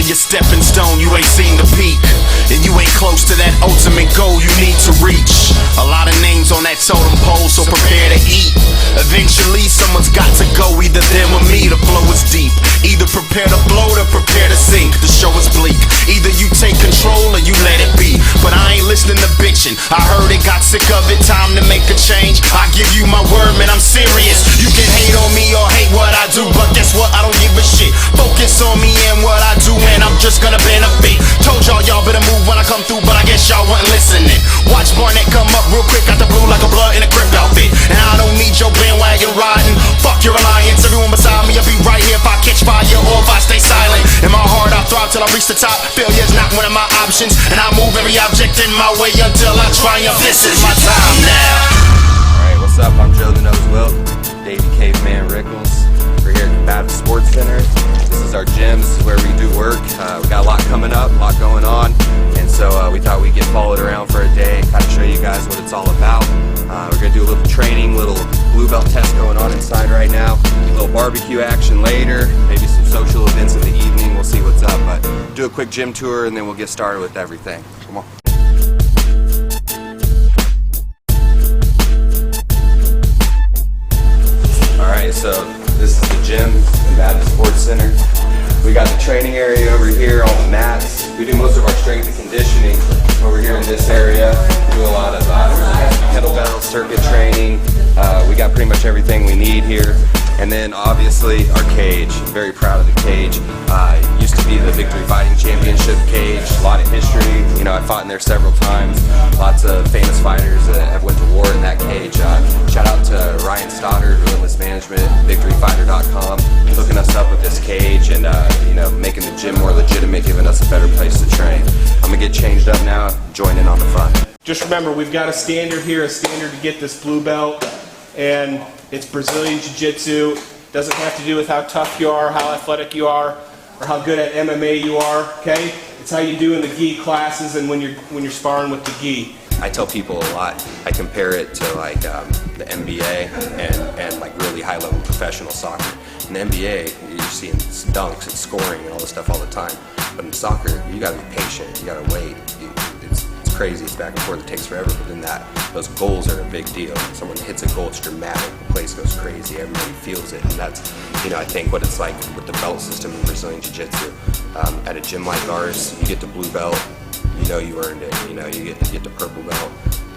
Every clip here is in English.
only a stepping stone, you ain't seen the peak. And you ain't close to that ultimate goal you need to reach. A lot of names on that totem pole, so prepare to eat. Eventually someone's got to go, either them or me. The flow is deep. Either prepare to float or prepare to sink. The show is bleak. Either you take control or you let it be. But I ain't listening to bitching. I heard it, got sick of it, time to make a change. I give you my word, man, I'm serious. You can hate on me or hate what I do, but guess what? I don't give a shit. Focus on me and what I do, and I'm just gonna benefit. Told y'all better move when I come through, but I guess y'all wasn't listening. Watch Barnett come up real quick, got the blue like a blood in a crypt outfit. And I don't need your bandwagon riding. Fuck your alliance, everyone beside me, I'll be right here if I catch fire or if I stay silent. In my heart I thrive till I reach the top. Failure's not one of my options, and I move every object in my way until I triumph. This is my time now. Alright, what's up? I'm Joe the Nose Wilk, Davey Caveman Rickles. We're here at Combative Sports Center. This is our gym, this is where we do work. We got a lot coming up, a lot going on, and so we thought we'd get followed around for a day, kind of show you guys what it's all about. We're going to do a little training, little blue belt test going on inside right now, a little barbecue action later, maybe some social events in the evening, we'll see what's up, but do a quick gym tour and then we'll get started with everything. Come on. Alright, so this is the gym, Combative Sports Center. We got the training area over here on the mats. We do most of our strength and conditioning over here in this area. We do a lot of kettlebell circuit training. We got pretty much everything we need here. And then obviously our cage. I'm very proud of the cage. Used to be the Victory Fighting Championship cage. A lot of history. You know, I fought in there several times. Lots of famous fighters that have went to war in that cage. Shout out to Ryan Stoddard, Relentless Management, VictoryFighter.com, hooking us up with this cage and you know, making the gym more legitimate, giving us a better place to train. I'm gonna get changed up now, join in on the front. Just remember, we've got a standard here, a standard to get this blue belt, and it's Brazilian Jiu Jitsu. Doesn't have to do with how tough you are, how athletic you are, or how good at MMA you are, okay? It's how you do in the gi classes and when you're sparring with the gi. I tell people a lot, I compare it to like the NBA and like really high level professional soccer. In the NBA, you're seeing dunks and scoring and all this stuff all the time. But in soccer, you gotta be patient, you gotta wait. It's crazy, it's back and forth, it takes forever, but then those goals are a big deal. When someone hits a goal, it's dramatic, the place goes crazy, everybody feels it, and that's, you know, I think what it's like with the belt system in Brazilian Jiu Jitsu. At a gym like ours, you get the blue belt, you know you earned it, you know, you get the purple belt,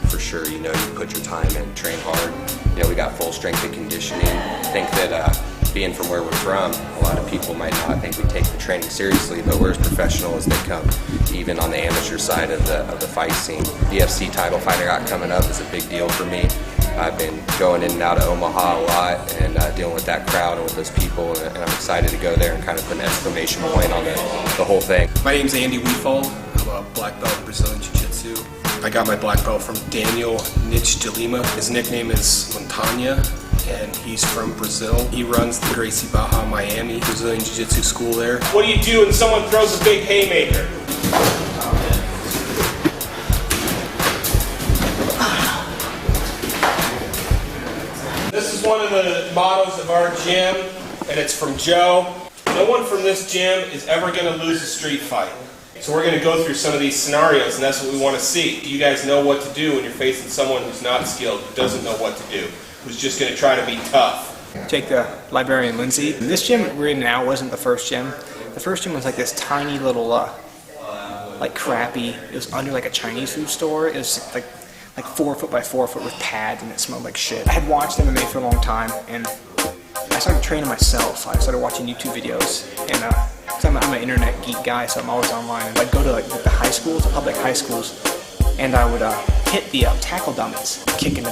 for sure, you know you put your time in, train hard. You know, we got full strength and conditioning. I think that being from where we're from, a lot of people might not think we take the training seriously, but we're as professional as they come, even on the amateur side of the fight scene. C.S.C. title fight I got coming up is a big deal for me. I've been going in and out of Omaha a lot and dealing with that crowd and with those people, and I'm excited to go there and kind of put an exclamation point on the whole thing. My name's Andy Weefall. I'm a black belt in Brazilian Jiu Jitsu. I got my black belt from Daniel Nitch de Lima. His nickname is Montanha, and he's from Brazil. He runs the Gracie Barra Miami Brazilian Jiu Jitsu school there. What do you do when someone throws a big haymaker? This is one of the mottos of our gym, and it's from Joe. No one from this gym is ever going to lose a street fight. So we're going to go through some of these scenarios, and that's what we want to see. Do you guys know what to do when you're facing someone who's not skilled, who doesn't know what to do, who's just going to try to be tough? Jake the Librarian Lindsay. This gym we're in now wasn't the first gym. The first gym was like this tiny little, like crappy, it was under like a Chinese food store. It was like 4 foot by 4 foot with pads, and it smelled like shit. I had watched MMA for a long time, and I started training myself. I started watching YouTube videos, and cause I'm an internet geek guy, so I'm always online. And I'd go to like the high schools, the public high schools, and I would hit the tackle dummies, kicking the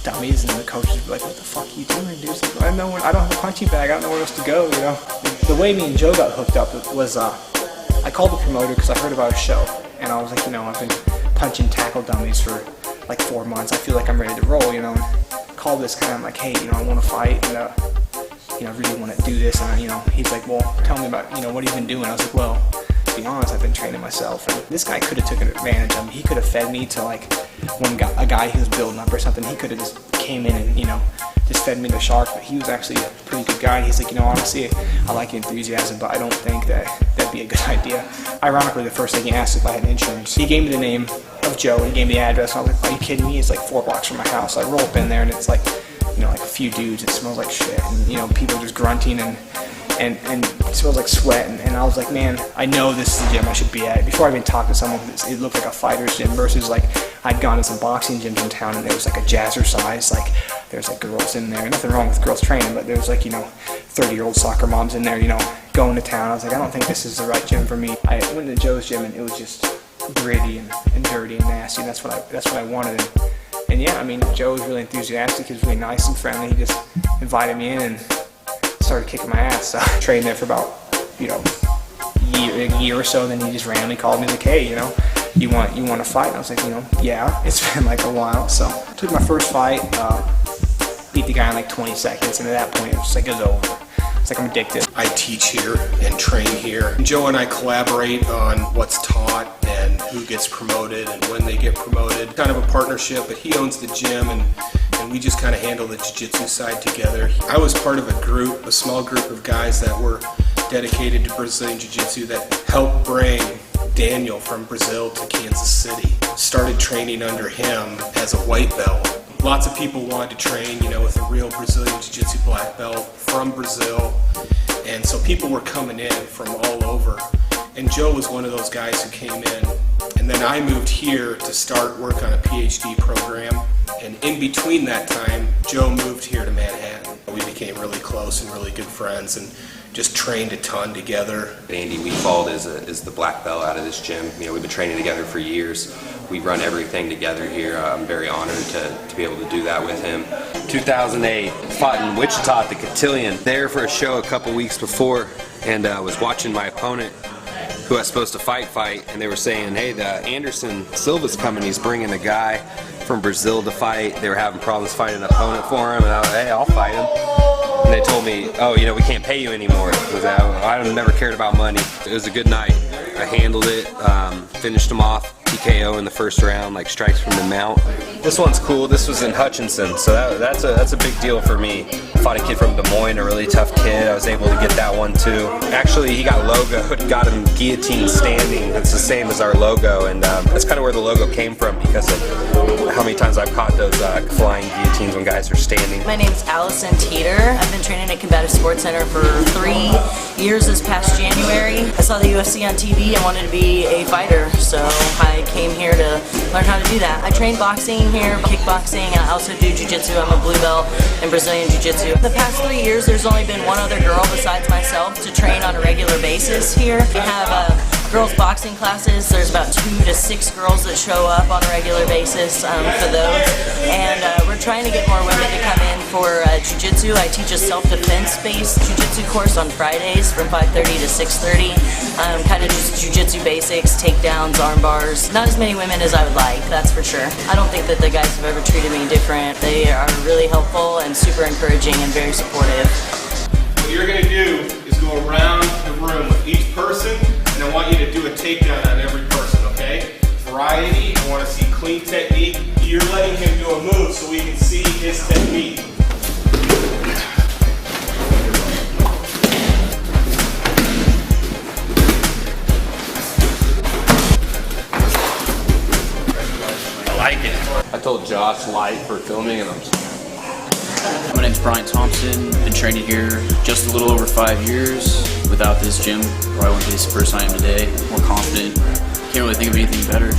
dummies, and the coaches would be like, "What the fuck are you doing, dude?" Like, I don't have a punching bag. I don't know where else to go, you know. The way me and Joe got hooked up was I called the promoter because I heard about a show, and I was like, you know, I've been punching tackle dummies for like 4 months. I feel like I'm ready to roll, you know. And called this guy. I'm like, hey, you know, I want to fight, and you know, I really want to do this. And you know, he's like, well, tell me about, you know, what have you been doing? I was like, well, to be honest, I've been training myself. And this guy could have taken advantage of me. He could have fed me to like a guy who's building up or something. He could have just came in and, you know, just fed me the shark, but he was actually a pretty good guy. He's like, honestly, I like your enthusiasm, but I don't think that'd be a good idea. Ironically, the first thing he asked if I had insurance, he gave me the name of Joe, he gave me the address, and I was like, are you kidding me? It's like 4 blocks from my house. I roll up in there, and it's like, like a few dudes, it smells like shit, and people just grunting, and it smells like sweat, and I was like, man, I know this is the gym I should be at. Before I even talked to someone, it looked like a fighter's gym versus like I'd gone to some boxing gyms in town, and there was like a jazzercise, like there's like girls in there. Nothing wrong with girls training, but there was like 30-year-old soccer moms in there, going to town. I was like, I don't think this is the right gym for me. I went to Joe's gym, and it was just gritty and dirty and nasty. That's what I wanted. And yeah, I mean, Joe was really enthusiastic. He was really nice and friendly. He just invited me in and started kicking my ass. So I trained there for about a year or so. Then he just randomly called me like, hey, you want to fight? And I was like, yeah. It's been like a while. So I took my first fight, beat the guy in like 20 seconds, and at that point it was over. It's like I'm addicted. I teach here and train here. Joe and I collaborate on what's taught and who gets promoted and when they get promoted. Kind of a partnership, but he owns the gym, and we just kind of handle the jiu-jitsu side together. I was part of a small group of guys that were dedicated to Brazilian Jiu Jitsu that helped bring Daniel from Brazil to Kansas City. Started training under him as a white belt. Lots of people wanted to train, with a real Brazilian Jiu Jitsu black belt from Brazil, and so people were coming in from all over. And Joe was one of those guys who came in, and then I moved here to start work on a PhD program. And in between that time, Joe moved here to Manhattan. We became really close and really good friends, and just trained a ton together. Andy Weefald is the black belt out of this gym. We've been training together for years. We run everything together here. I'm very honored to be able to do that with him. 2008, fought in Wichita at the Cotillion. There for a show a couple weeks before, and was watching my opponent, who I was supposed to fight, and they were saying, hey, the Anderson Silva's coming. He's bringing a guy from Brazil to fight. They were having problems finding an opponent for him, and I was like, hey, I'll fight him. And they told me, oh, we can't pay you anymore. I never cared about money. It was a good night. I handled it, finished him off, TKO in the first round, like strikes from the mount. This one's cool. This was in Hutchinson, so that's a big deal for me. I fought a kid from Des Moines, a really tough kid. I was able to get that one too. Actually, he got logoed, got him guillotine standing. It's the same as our logo, and that's kind of where the logo came from because of how many times I've caught those flying guillotines when guys are standing. My name's Allison Teeter. I've been training at Combative Sports Center for 3 years this past January. I saw the UFC on TV and wanted to be a fighter, so I came here to learn how to do that. I train boxing here, kickboxing, and I also do jiu-jitsu. I'm a blue belt in Brazilian Jiu Jitsu. The past 3 years, there's only been one other girl besides myself to train on a regular basis here. We have girls boxing classes. There's about 2 to 6 girls that show up on a regular basis for those, and we're trying to get more women to come in for jiu-jitsu. I teach a self-defense based jiu-jitsu course on Fridays from 5:30 to 6:30. Kind of just jiu-jitsu basics, takedowns, arm bars. Not as many women as I would like, that's for sure. I don't think that the guys have ever treated me different. They are really helpful and super encouraging and very supportive. What you're going to do is go around the room with each person, and I want you to do a takedown on every person, okay? Variety, I want to see clean technique. You're letting him do a move so we can see his technique. I like it. I told Josh light for filming, and My name's Brian Thompson. Been training here just a little over 5 years. Without this gym, probably wouldn't be the person I am today. More confident. Can't really think of anything better.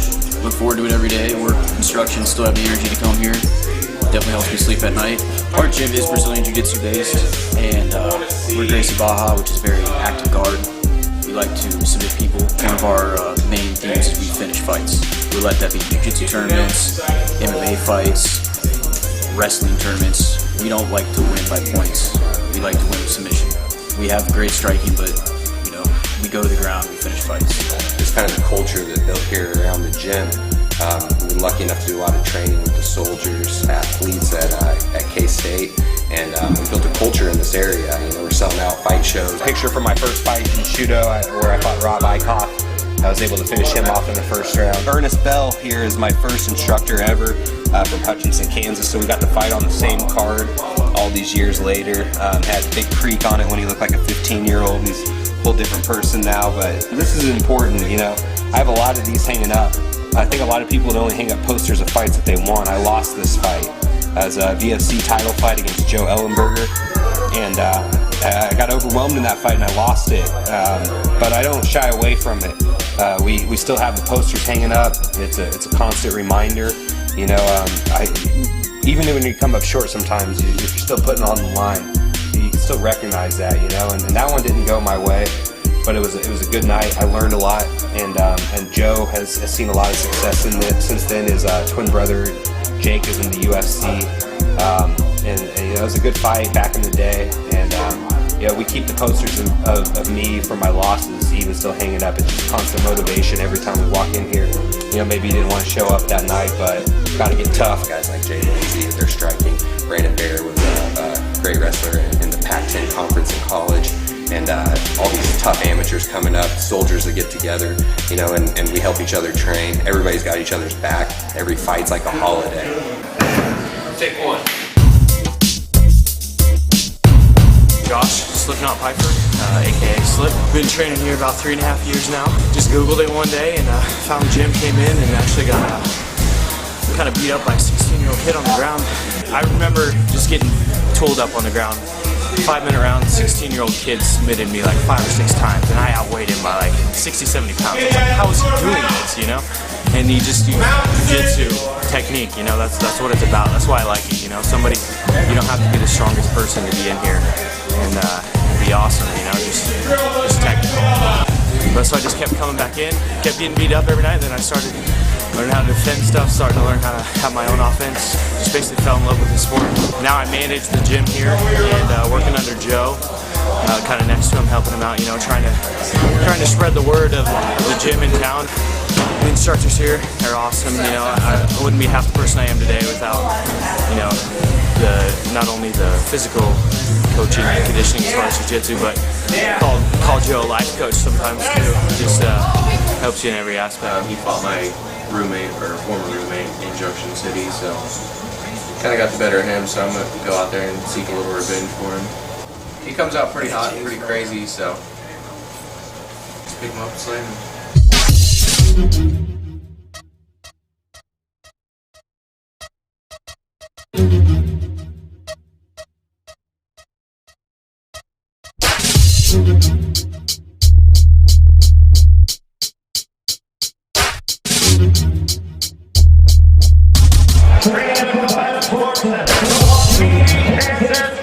Look forward to it every day. Work instructions, still have the energy to come here. Definitely helps me sleep at night. Our gym is Brazilian Jiu Jitsu based, and we're Gracie Baja, which is very active guard. We like to submit people. One of our main themes is we finish fights. We let that be jiu-jitsu tournaments, MMA fights, wrestling tournaments. We don't like to win by points. We like to win with submission. We have great striking, but we go to the ground, we finish fights. It's kind of the culture that built here around the gym. We've been lucky enough to do a lot of training with the soldiers, athletes at K-State, and we built a culture in this area. We're selling out fight shows. picture from my first fight in Shudo where I fought Rob Eichhoff. I was able to finish him off in the first round. Ernest Bell here is my first instructor ever from Hutchinson, Kansas, so we got to fight on the same card all these years later. Had a big creak on it when he looked like a 15-year-old. He's a whole different person now, but this is important, you know. I have a lot of these hanging up. I think a lot of people would only hang up posters of fights that they won. I lost this fight as a VFC title fight against Joe Ellenberger, and I got overwhelmed in that fight and I lost it, but I don't shy away from it. We still have the posters hanging up. It's a constant reminder, you know. Even when you come up short sometimes, if you're still putting on the line, you can still recognize that, you know. And that one didn't go my way, but it was a good night. I learned a lot, and Joe has seen a lot of success in it since then. His twin brother Jake is in the UFC, and you know, it was a good fight back in the day. And you know, we keep the posters of me for my losses even still hanging up. It's just constant motivation every time we walk in here. You know, maybe you didn't want to show up that night, but gotta get tough. Guys like Jay Lindsay, they're striking. Brandon Bear was a great wrestler in the Pac-10 conference in college. And all these tough amateurs coming up, soldiers that get together, you know, and we help each other train. Everybody's got each other's back. Every fight's like a holiday. Take one. Josh Slipknot Piper, aka Slip. Been training here about 3.5 years now. Just Googled it one day and found the gym, came in, and actually got kind of beat up by a 16-year-old kid on the ground. I remember just getting tooled up on the ground. 5-minute round, 16-year-old kid submitted me like 5 or 6 times, and I outweighed him by like 60, 70 pounds. I was like, how is he doing this, you know? And he just used jiu-jitsu technique, you know, that's what it's about. That's why I like it, you know. Somebody, you don't have to be the strongest person to be in here and be awesome, you know, just technical. But so I just kept coming back in, kept getting beat up every night, and then I started learning how to defend stuff, starting to learn how to have my own offense. Just basically fell in love with the sport. Now I manage the gym here and working under Joe, kind of next to him, helping him out, you know, trying to spread the word of the gym in town. The instructors here are awesome, you know. I wouldn't be half the person I am today without, you know, not only the physical coaching and conditioning as far as jiu-jitsu, but call Joe a life coach sometimes too. Just helps you in every aspect. He fought my roommate, or former roommate, in Junction City, so kind of got the better of him, so I'm going to go out there and seek a little revenge for him. He comes out pretty hot and pretty crazy, so just pick him up and slam him. Combative Sports Center, Josh Hernandez.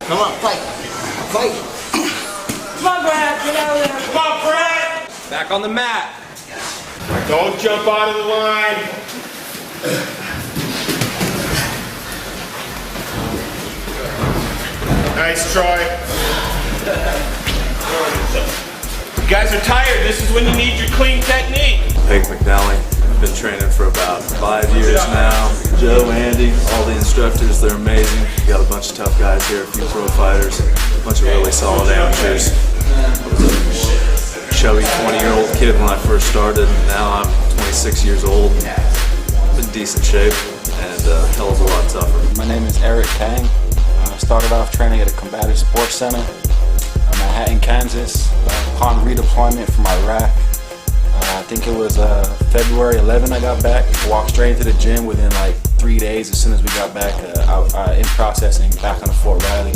Come on, fight. Fight. Come on, Brad, get out of there. Come on, Brad. Back on the mat. Don't jump out of the line. Nice, Troy. You guys are tired. This is when you need your clean technique. Hank McNally. I've been training for about 5 years now. Joe, Andy, all the instructors, they're amazing. We got a bunch of tough guys here, a few pro fighters, a bunch of really solid amateurs. I was a chubby 20-year-old kid when I first started, and now I'm 26 years old. I'm in decent shape and a hell of a lot tougher. My name is Eric Kang. I started off training at a Combative Sports Center. Manhattan, Kansas, upon redeployment from Iraq. I think it was February 11 I got back. Walked straight into the gym within like 3 days as soon as we got back in processing back on the Fort Riley.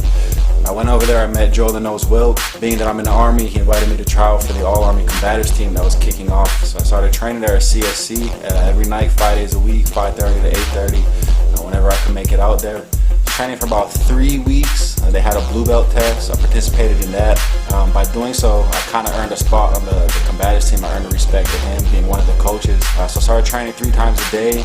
I went over there, I met Joe the Nose Wilk. Being that I'm in the Army, he invited me to try out for the All-Army Combatives team that was kicking off. So I started training there at C.S.C. Every night, 5 days a week, 5:30 to 8:30, whenever I could make it out there. Training for about 3 weeks. They had a blue belt test. I participated in that. By doing so, I kind of earned a spot on the combatives team. I earned the respect of him being one of the coaches. So I started training 3 times a day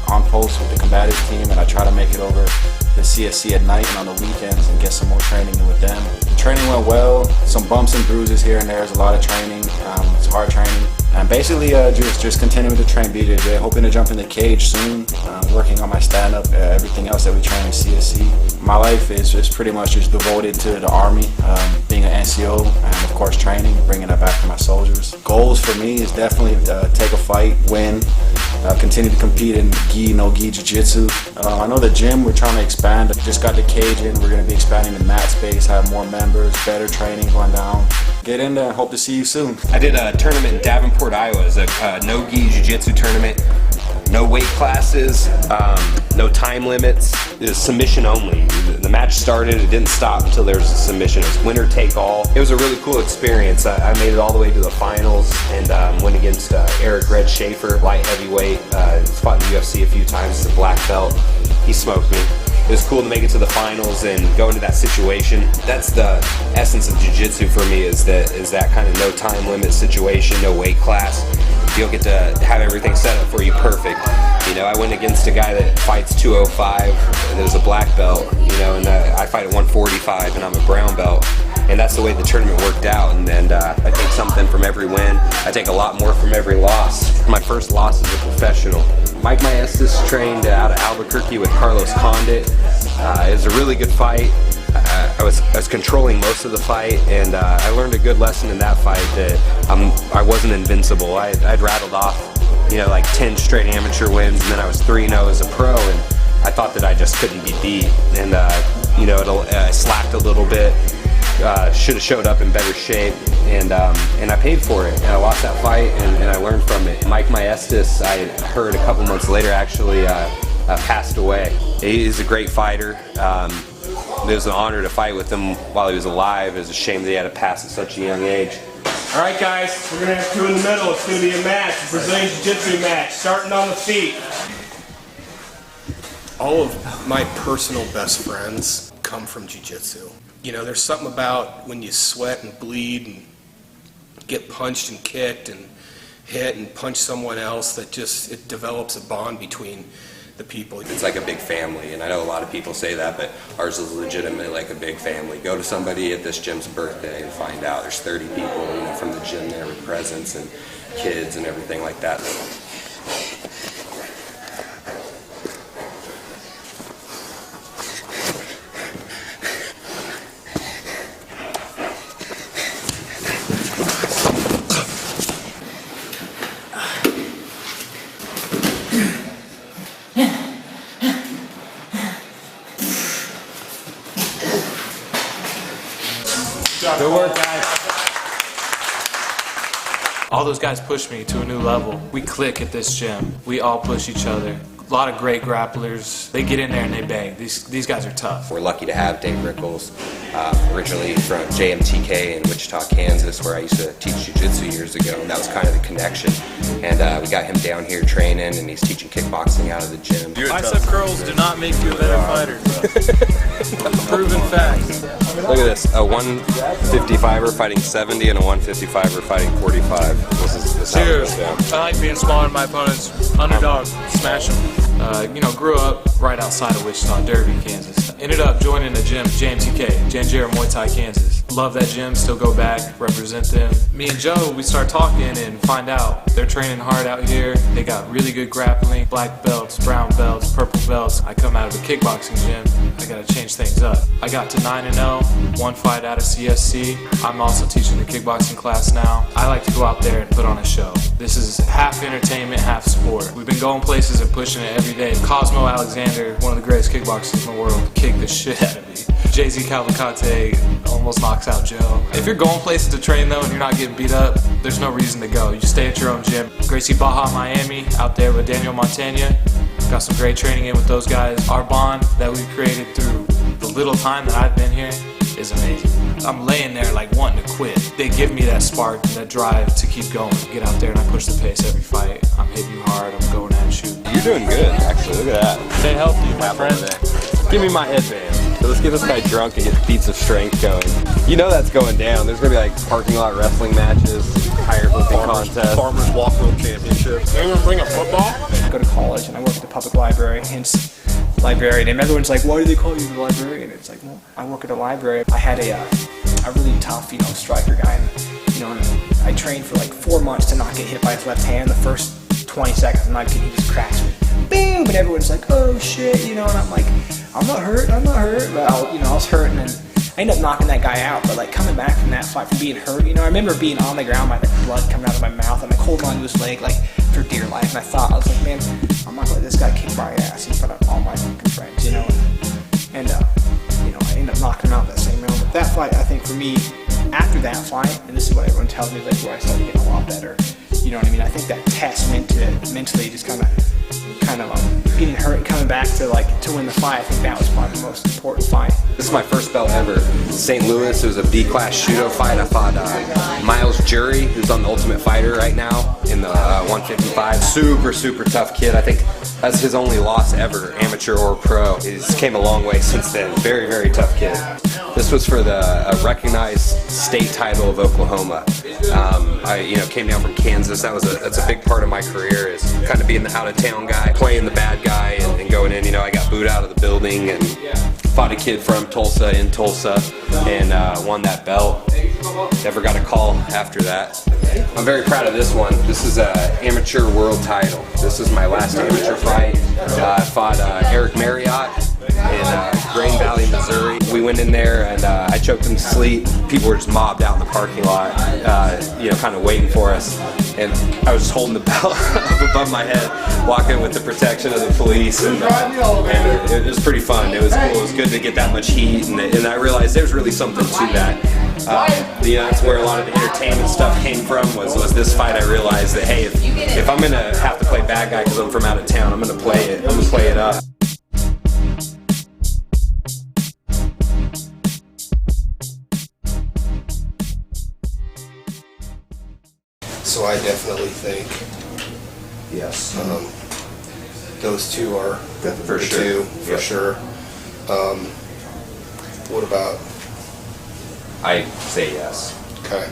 on post with the combatives team, and I try to make it over to C.S.C. at night and on the weekends and get some more training in with them. The training went well. Some bumps and bruises here and there. There's a lot of training. It's hard training. And basically just continuing to train BJJ, hoping to jump in the cage soon, working on my stand-up, everything else that we train in C.S.C. My life is just pretty much just devoted to the Army, being an NCO, and of course training, bringing that back to my soldiers. Goals for me is definitely take a fight, win, continue to compete in gi, no gi jiu-jitsu. I know the gym, we're trying to expand. Just got the cage in, we're going to be expanding the mat space, have more members, better training going down. Get in there and hope to see you soon. I did a tournament in Davenport, Iowa. It was a no-gi jiu-jitsu tournament. No weight classes, no time limits. It was submission only. The match started, it didn't stop until there was a submission. It was winner take all. It was a really cool experience. I made it all the way to the finals and went against Eric Red Schaefer, light heavyweight. He's fought in the UFC a few times as a black belt. He smoked me. It was cool to make it to the finals and go into that situation. That's the essence of jiu-jitsu for me, is that kind of no time limit situation, no weight class. You'll get to have everything set up for you perfect. You know, I went against a guy that fights 205 and there's a black belt, you know, and I fight at 145 and I'm a brown belt. And that's the way the tournament worked out, and I take something from every win. I take a lot more from every loss. My first loss as a professional. Mike Maestas trained out of Albuquerque with Carlos Condit. It was a really good fight. I was controlling most of the fight, and I learned a good lesson in that fight that I wasn't invincible. I'd rattled off, you know, like 10 straight amateur wins, and then I was 3-0 as a pro, and I thought that I just couldn't be beat. And you know, I slacked a little bit. Should have showed up in better shape, and I paid for it. And I lost that fight, and I learned from it. Mike Maestas, I heard a couple months later, actually passed away. He's a great fighter. It was an honor to fight with him while he was alive. It was a shame that he had to pass at such a young age. All right, guys, we're going to have 2 in the middle. It's going to be a match, a Brazilian Jiu-Jitsu match, starting on the feet. All of my personal best friends come from jiu-jitsu. You know, there's something about when you sweat and bleed and get punched and kicked and hit and punch someone else that just, it develops a bond between the people. It's like a big family, and I know a lot of people say that, but ours is legitimately like a big family. Go to somebody at this gym's birthday and find out there's 30 people, you know, from the gym there with presents and kids and everything like that. Good work, guys. All those guys push me to a new level. We click at this gym. We all push each other. A lot of great grapplers. They get in there and they bang. These guys are tough. We're lucky to have Dave Rickles, originally from JMTK in Wichita, Kansas, where I used to teach jiu-jitsu years ago, and that was kind of the connection. And we got him down here training, and he's teaching kickboxing out of the gym. Bicep curls do not make you a better fighter. Proven fact. Look at this, a 155er fighting 70 and a 155er fighting 45. This is Cheers. I like being smaller than my opponents. Underdog, smash them. You know, grew up right outside of Wichita, Derby, Kansas. Ended up joining the gym, JMTK, Janjira Muay Thai, Kansas. Love that gym, still go back, represent them. Me and Joe, we start talking and find out they're training hard out here. They got really good grappling, black belts, brown belts, purple belts. I come out of a kickboxing gym. I gotta change things up. I got to 9-0, 1 fight out of C.S.C. I'm also teaching the kickboxing class now. I like to go out there and put on a show. This is half entertainment, half sport. We've been going places and pushing it every day. Cosmo Alexander, one of the greatest kickboxers in the world, kicked the shit out of me. Jay-Z Cavalcante almost knocks out Joe. If you're going places to train though and you're not getting beat up, there's no reason to go. You stay at your own gym. Gracie Baja, Miami, out there with Daniel Montana. Got some great training in with those guys. Our bond that we've created through the little time that I've been here is amazing. I'm laying there like wanting to quit. They give me that spark and that drive to keep going. Get out there and I push the pace every fight. I'm hitting you hard, I'm going at you. You're doing good, actually. Look at that. Stay healthy, my friend. Give me my headband. So let's get this guy drunk and get feats of strength going. You know that's going down. There's gonna be like parking lot wrestling matches, tire flipping contests. Farmers Walk World Championship. Anyone bring a football? I go to college and I work at the public library, hence librarian. And everyone's like, why do they call you the librarian? It's like, well, I work at a library. I had a really tough, striker guy. And, I trained for like 4 months to not get hit by his left hand. The first 20 seconds, I'm not kidding, he just cracks me. Boom! And everyone's like, oh shit, and I'm like, I'm not hurt. But I was hurt, and then I ended up knocking that guy out. But like coming back from that fight, from being hurt, I remember being on the ground, like blood coming out of my mouth, and like holding onto his leg like for dear life. And I was like, man, I'm not gonna let this guy kick my ass in front of all my fucking friends, And I ended up knocking him out that same round. But that fight, I think for me, after that fight, and this is what everyone tells me, like where I started getting a lot better. You know what I mean? I think that testament to mentally just kind of getting hurt and coming back to win the fight. I think that was probably the most important fight. This is my first belt ever. St. Louis, it was a B-class judo fight. I fought Miles Jury, who's on the Ultimate Fighter right now in the 155. Super, super tough kid. I think that's his only loss ever, amateur or pro. He's came a long way since then. Very, very tough kid. This was for the recognized state title of Oklahoma. I came down from Kansas. That's a big part of my career, is kind of being the out-of-town guy, playing the bad guy, and going in. I got booed out of the building and fought a kid from Tulsa in Tulsa and won that belt. Never got a call after that. I'm very proud of this one. This is an amateur world title. This is my last amateur fight. I fought Eric Marriott in Grain Valley, Missouri. We went in there and I choked him to sleep. People were just mobbed out in the parking lot, kind of waiting for us. And I was just holding the belt above my head, walking with the protection of the police, and it was pretty fun. It was cool. It was good to get that much heat, and I realized there's really something to that. That's where a lot of the entertainment stuff came from. Was this fight? I realized that hey, if I'm gonna have to play bad guy because I'm from out of town, I'm gonna play it. I'm gonna play it up. So I definitely think, yes, those two are For the sure. two, for sure. What about? I say yes. Okay.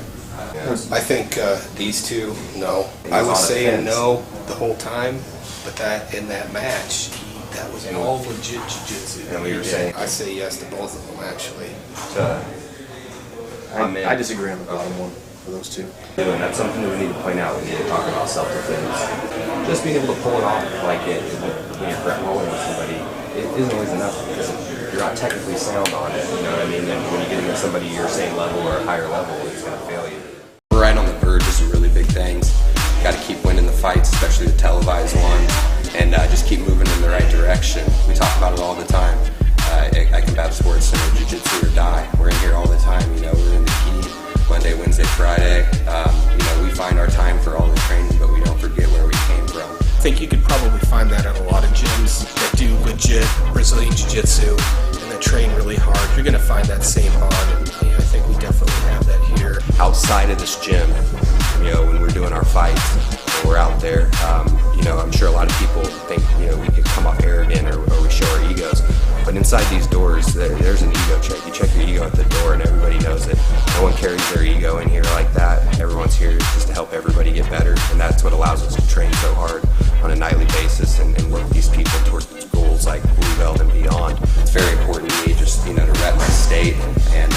I think these two, no. He I was was on a saying fence. no the whole time, but that in that match, that was all legit jiu-jitsu. And we were saying- I say yes to both of them, actually. I disagree on the bottom one for those two. And that's something that we need to point out when you talk about self-defense. Just being able to pull it off like it when you're rolling with somebody, it isn't always enough because you're not technically sound on it. You know what I mean? And when you get against somebody your same level or a higher level, it's going to fail you. We're right on the verge of some really big things. Got to keep winning the fights, especially the televised ones, and just keep moving in the right direction. We talk about it all the time. At Combative Sports Center, Jiu-Jitsu or die. We're in here all the time. We're in the key Monday, Wednesday, Friday. We find our time for all the training, but we don't forget where we came from. I think you could probably find that at a lot of gyms that do legit Brazilian Jiu Jitsu and that train really hard. You're going to find that same bond, and I think we definitely have that here. Outside of this gym, when we're doing our fights, when we're out there, I'm sure a lot of people think, we could come off arrogant or we show our egos. But inside these doors, there's an ego check. You check your ego at the door, and everybody knows that no one carries their ego in here like that. Everyone's here just to help everybody get better, and that's what allows us to train so hard on a nightly basis and work these people towards goals like blue belt and beyond. It's very important to me just to rep my state and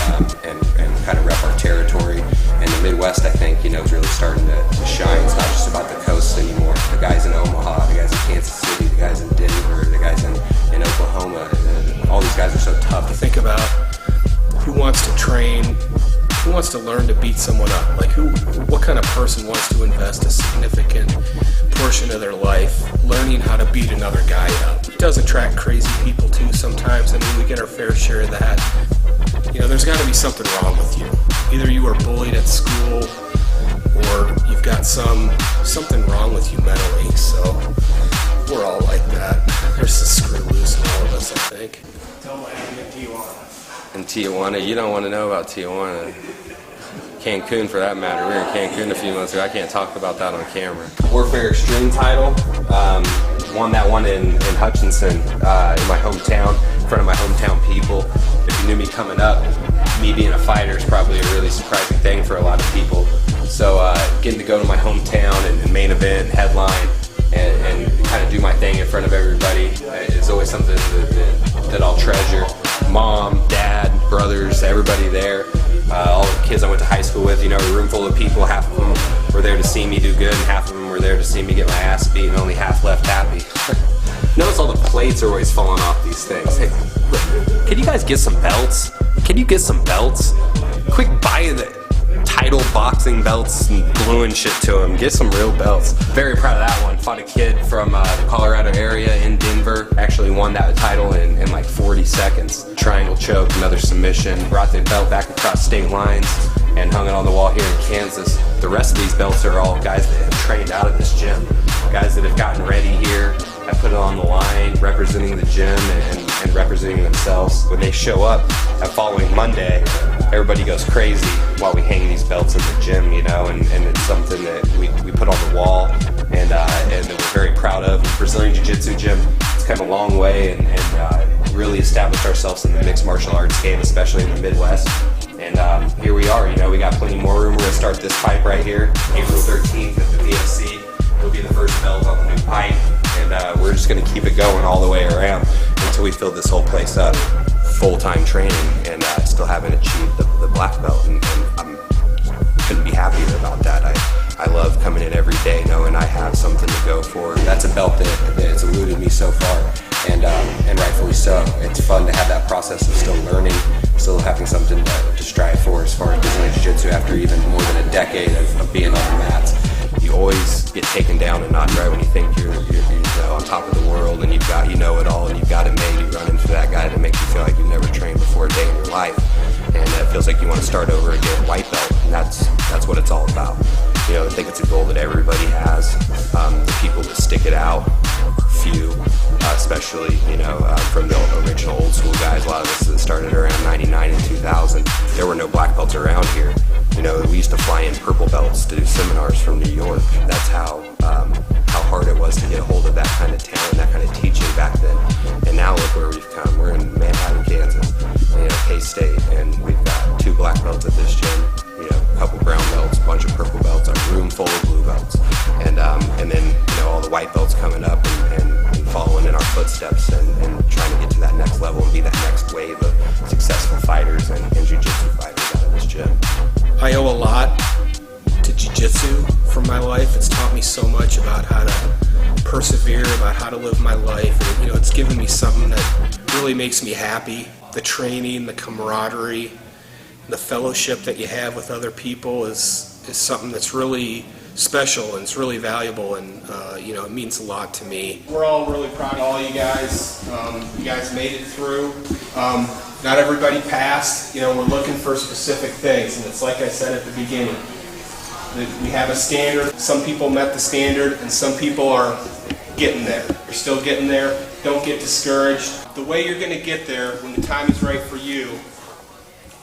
kind of rep our territory. And the Midwest, I think, is really starting to shine. It's not just about the coast anymore. The guys in Omaha, the guys in Kansas City, the guys in Denver, the guys in to learn to beat someone up? Like what kind of person wants to invest a significant portion of their life learning how to beat another guy up? It does attract crazy people too sometimes. I mean, we get our fair share of that. You know, there's got to be something wrong with you. Either you were bullied at school or you've got something wrong with you mentally. So we're all like that. There's a screw loose in all of us, I think. Tell what happened in Tijuana. In Tijuana, you don't want to know about Tijuana. Cancun, for that matter. We were in Cancun a few months ago. I can't talk about that on camera. Warfare Extreme title. Won that one in Hutchinson, in my hometown, in front of my hometown people. If you knew me coming up, me being a fighter is probably a really surprising thing for a lot of people. So getting to go to my hometown and main event, headline, and kind of do my thing in front of everybody is always something that I'll treasure. Mom, dad, brothers, everybody there. All the kids I went to high school with, you know, a room full of people, half of them were there to see me do good, and half of them were there to see me get my ass beat, and only half left happy. Notice all the plates are always falling off these things. Hey, look, can you guys get some belts? Can you get some belts? Quick buy the title boxing belts and gluing shit to them. Get some real belts. Very proud of that one. Fought a kid from the Colorado area in Denver. Actually won that title in like 40 seconds. Triangle choke, another submission. Brought the belt back across state lines and hung it on the wall here in Kansas. The rest of these belts are all guys that have trained out of this gym. Guys that have gotten ready here, have put it on the line, representing the gym and representing themselves. When they show up that following Monday, everybody goes crazy while we hang these belts in the gym, you know, and it's something that we put on the wall and that we're very proud of. Brazilian Jiu Jitsu gym, it's come a long way and really established ourselves in the mixed martial arts game, especially in the Midwest. And here we are, you know, we got plenty more room. We're going to start this pipe right here, April 13th at the C.S.C. It'll be the first belt on the new pipe, and we're just going to keep it going all the way around until we fill this whole place up. Full-time training, and still haven't achieved the black belt, and I couldn't be happier about that. I love coming in every day knowing I have something to go for. That's a belt that's eluded me so far, and rightfully so. It's fun to have that process of still learning, still having something to strive for as far as Brazilian Jiu Jitsu after even more than a decade of being on the mats. You always get taken down a notch, right, when you think you're on top of the world and you know it all and you've got it made. You run into that guy that makes you feel like you've never trained before a day in your life, and it feels like you want to start over again, white belt, and that's what it's all about. You know, I think it's a goal that everybody has. The people that stick it out, few, especially, you know, from the original old school guys. A lot of us that started around 99 and 2000. There were no black belts around here. You know, we used to fly in purple belts to do seminars from New York. That's how hard it was to get a hold of that kind of talent, that kind of teaching back then. And now look where we've come. We're in Manhattan, Kansas, you know, K-State, and we've got 2 black belts at this gym, you know, a couple brown belts, a bunch of purple belts, a room full of blue belts, and then, you know, all the white belts coming up and following in our footsteps and trying to get to that next level and be that next wave of successful fighters and jiu-jitsu fighters out of this gym. I owe a lot to jiu-jitsu from my life. It's taught me so much about how to persevere, about how to live my life. And, you know, it's given me something that really makes me happy. The training, the camaraderie, the fellowship that you have with other people is something that's really special and it's really valuable, and you know, it means a lot to me. We're all really proud of all you guys. You guys made it through. Not everybody passed. You know, we're looking for specific things, and it's like I said at the beginning. We have a standard. Some people met the standard, and some people are getting there. You're still getting there. Don't get discouraged. The way you're going to get there, when the time is right for you,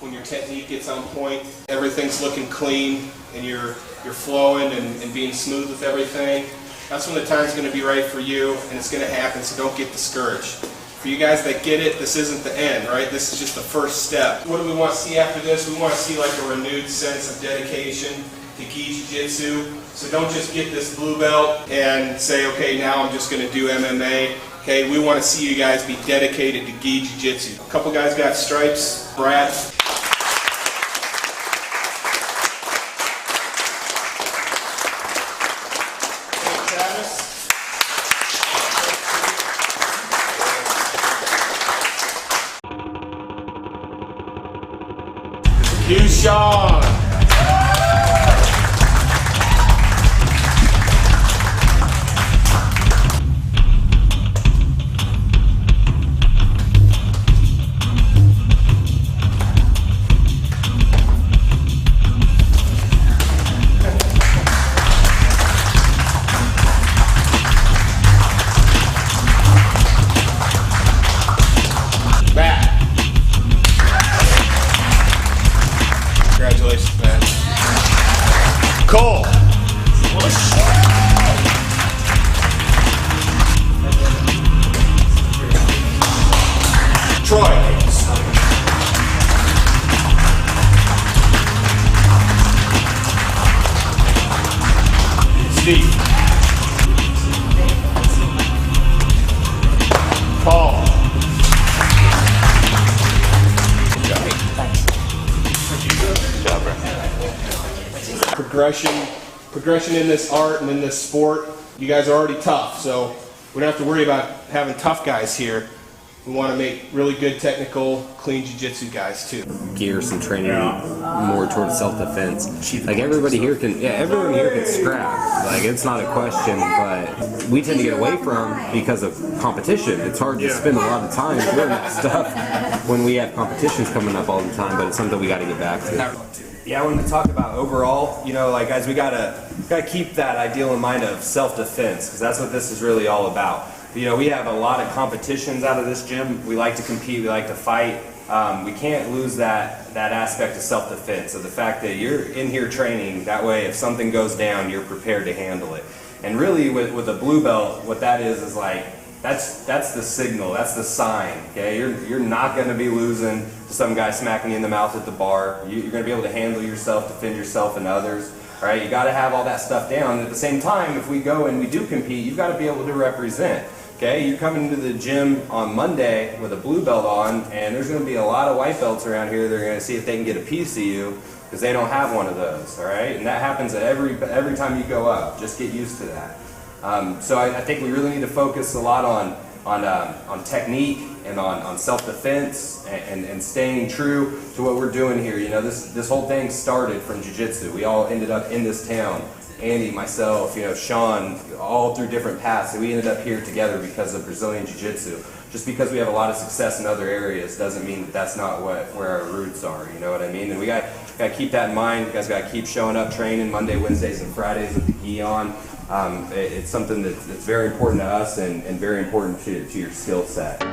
when your technique gets on point, everything's looking clean, and you're flowing and being smooth with everything, that's when the time's going to be right for you, and it's going to happen, so don't get discouraged. For you guys that get it, this isn't the end, right? This is just the first step. What do we want to see after this? We want to see like a renewed sense of dedication to Gi Jiu-Jitsu. So don't just get this blue belt and say, okay, now I'm just going to do MMA. Okay, we want to see you guys be dedicated to Gi Jiu-Jitsu. A couple guys got stripes. Brad. Tues, Sean. Troy. Steve. Paul. Progression in this art and in this sport. You guys are already tough, so we don't have to worry about having tough guys here. We want to make really good technical, clean jiu-jitsu guys too. Gear some training more towards self-defense. Like everyone here can scrap. Like it's not a question, but we tend to get away from because of competition. It's hard to spend a lot of time doing that stuff when we have competitions coming up all the time, but it's something we got to get back to. Yeah, when we talk about overall, you know, like guys, we gotta keep that ideal in mind of self-defense, because that's what this is really all about. You know, we have a lot of competitions out of this gym. We like to compete, we like to fight. We can't lose that aspect of self-defense, of the fact that you're in here training, that way if something goes down, you're prepared to handle it. And really with a blue belt, what that is like, that's the signal, that's the sign, okay? You're not gonna be losing to some guy smacking you in the mouth at the bar. You're gonna be able to handle yourself, defend yourself and others. All right, you gotta have all that stuff down. And at the same time, if we go and we do compete, you've gotta be able to represent. Okay, you're coming to the gym on Monday with a blue belt on, and there's going to be a lot of white belts around here. They're going to see if they can get a piece of you because they don't have one of those. All right, and that happens at every time you go up. Just get used to that. So I think we really need to focus a lot on technique and on self-defense and staying true to what we're doing here. You know, this whole thing started from jiu-jitsu. We all ended up in this town. Andy, myself, you know, Sean, all through different paths. And we ended up here together because of Brazilian Jiu Jitsu. Just because we have a lot of success in other areas doesn't mean that that's not where our roots are. You know what I mean? And we got to keep that in mind. You guys got to keep showing up, training Monday, Wednesdays, and Fridays with the gi on. It's something that's very important to us and very important to your skill set.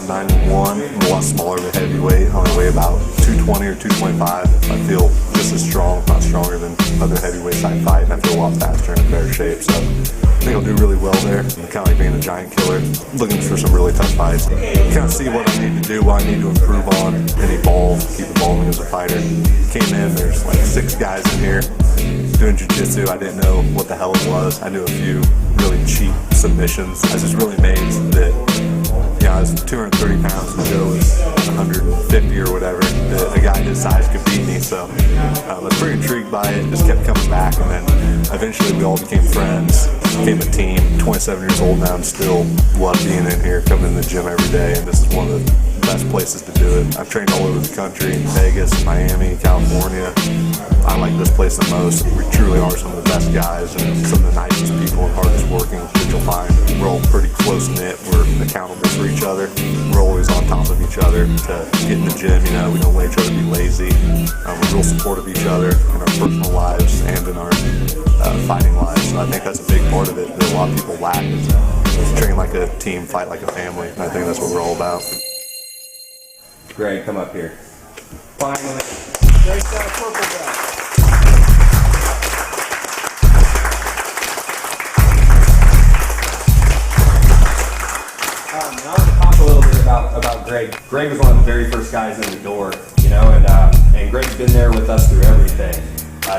5'9", I'm a lot smaller than heavyweight. I only weigh about 220 or 225. I feel just as strong, if not stronger than other heavyweights I fight, and I feel a lot faster and in better shape. So I think I'll do really well there. I'm kind of like being a giant killer, looking for some really tough fights. Kind of see what I need to do, what I need to improve on, and evolve, keep evolving as a fighter. Came in, there's like 6 guys in here doing jiu-jitsu. I didn't know what the hell it was. I knew a few really cheap submissions. I was just really amazed that, you know, I was 230 pounds and Joe was 150 or whatever, that a guy his size could beat me. So I was pretty intrigued by it, just kept coming back, and then eventually we all became friends, became a team. 27 years old now and still love being in here, coming in the gym every day, and this is one of the best places to do it. I've trained all over the country, Vegas, Miami, California. I like this place the most. We truly are some of the best guys and some of the nicest people and hardest working that you'll find. We're all pretty close-knit. We're accountable for each other. We're always on top of each other to get in the gym. You know, we don't let each other be lazy. We're real supportive of each other in our personal lives and in our fighting lives. So I think that's a big part of it that a lot of people lack, is train like a team, fight like a family. And I think that's what we're all about. Greg, come up here. Finally. Greg's got a purple belt. Now I want to talk a little bit about Greg. Greg was one of the very first guys in the door, you know, and Greg's been there with us through everything.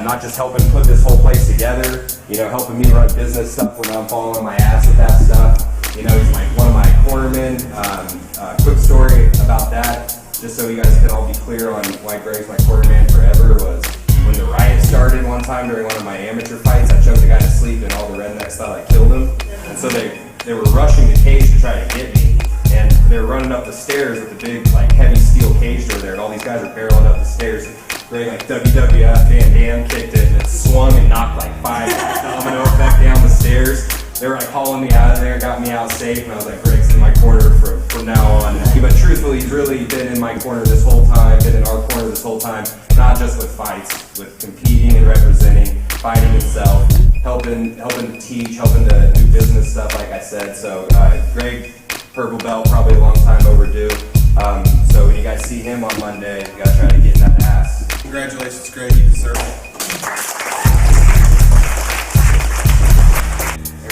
Not just helping put this whole place together, you know, helping me run business stuff when I'm falling on my ass with that stuff. You know, he's like one of my cornermen. Quick story about that, just so you guys can all be clear on why Greg's my cornerman forever, was when the riot started one time during one of my amateur fights. I choked a guy to sleep and all the rednecks thought I killed him. And so they were rushing the cage to try to get me. And they were running up the stairs with the big, like, heavy steel cage door there, and all these guys were barreling up the stairs. Greg, like, WWF Van Dam kicked it, and it swung and knocked like 5 dominoes back down the stairs. They were like hauling me out of there, got me out safe, and I was like, Greg's in my corner from now on. But truthfully, he's really been in my corner this whole time, been in our corner this whole time, not just with fights, with competing and representing, fighting himself, helping to teach, helping to do business stuff, like I said. So Greg, purple belt, probably a long time overdue. So when you guys see him on Monday, you gotta try to get in that ass. Congratulations, Greg, you deserve it.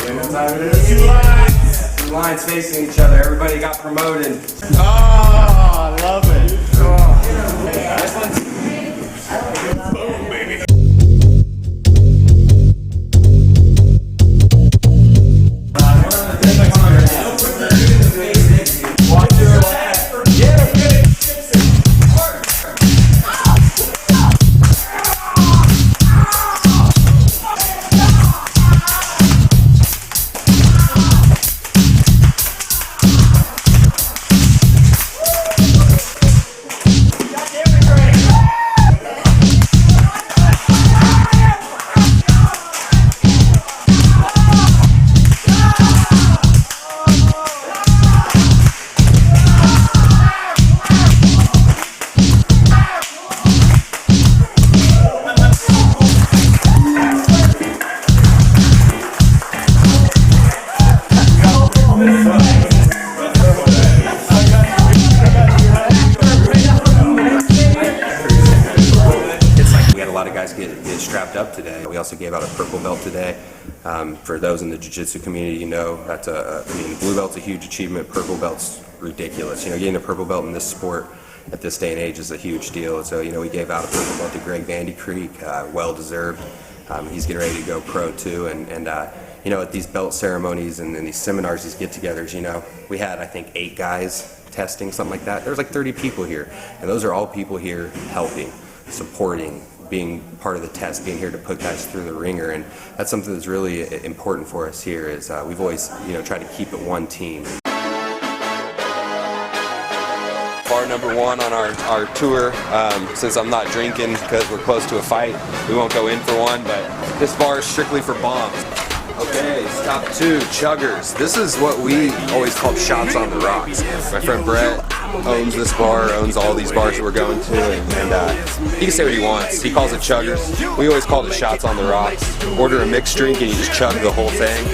Everybody knows how it is? 2 lines facing each other. Everybody got promoted. Oh, I love it. Oh. This one's boom, baby. Strapped up today. We also gave out a purple belt today. For those in the jiu-jitsu community, you know, that's blue belt's a huge achievement. Purple belt's ridiculous. You know, getting a purple belt in this sport at this day and age is a huge deal. So, you know, we gave out a purple belt to Greg Vandy Creek, well deserved. He's getting ready to go pro too. And you know, at these belt ceremonies and these seminars, these get-togethers, you know, we had, I think, 8 guys testing, something like that. There was like 30 people here, and those are all people here helping, supporting, being part of the test, being here to put guys through the ringer. And that's something that's really important for us here, is we've always, you know, tried to keep it one team. Bar number 1 on our tour. Since I'm not drinking because we're close to a fight, we won't go in for one, but this bar is strictly for bombs. Okay, stop 2, chuggers. This is what we always called shots on the rocks. My friend Brett owns this bar, owns all these bars that we're going to, and he can say what he wants. He calls it chuggers. We always called it shots on the rocks. Order a mixed drink and you just chug the whole thing,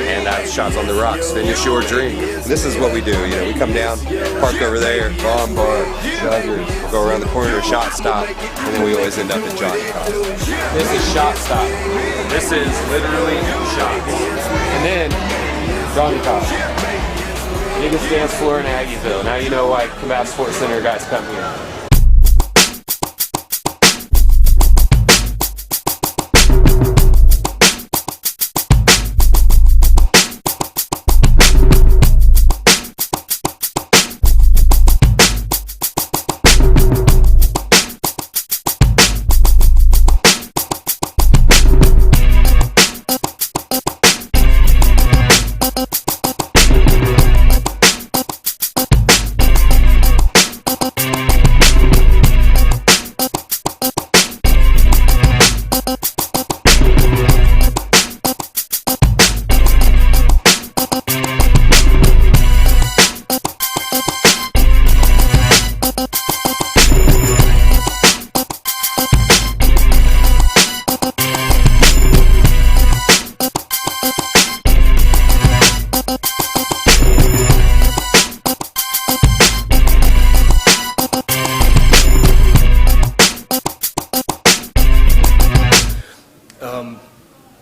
and that's shots on the rocks. Finish your drink. This is what we do. You know, we come down, park over there, bomb bar, chuggers. We'll go around the corner to shot stop, and then we always end up at Johnny Cost. This is shot stop. This is literally shots. And then Johnny Cost. Biggest dance floor in Aggieville. Now you know why Combative Sports Center guys come here.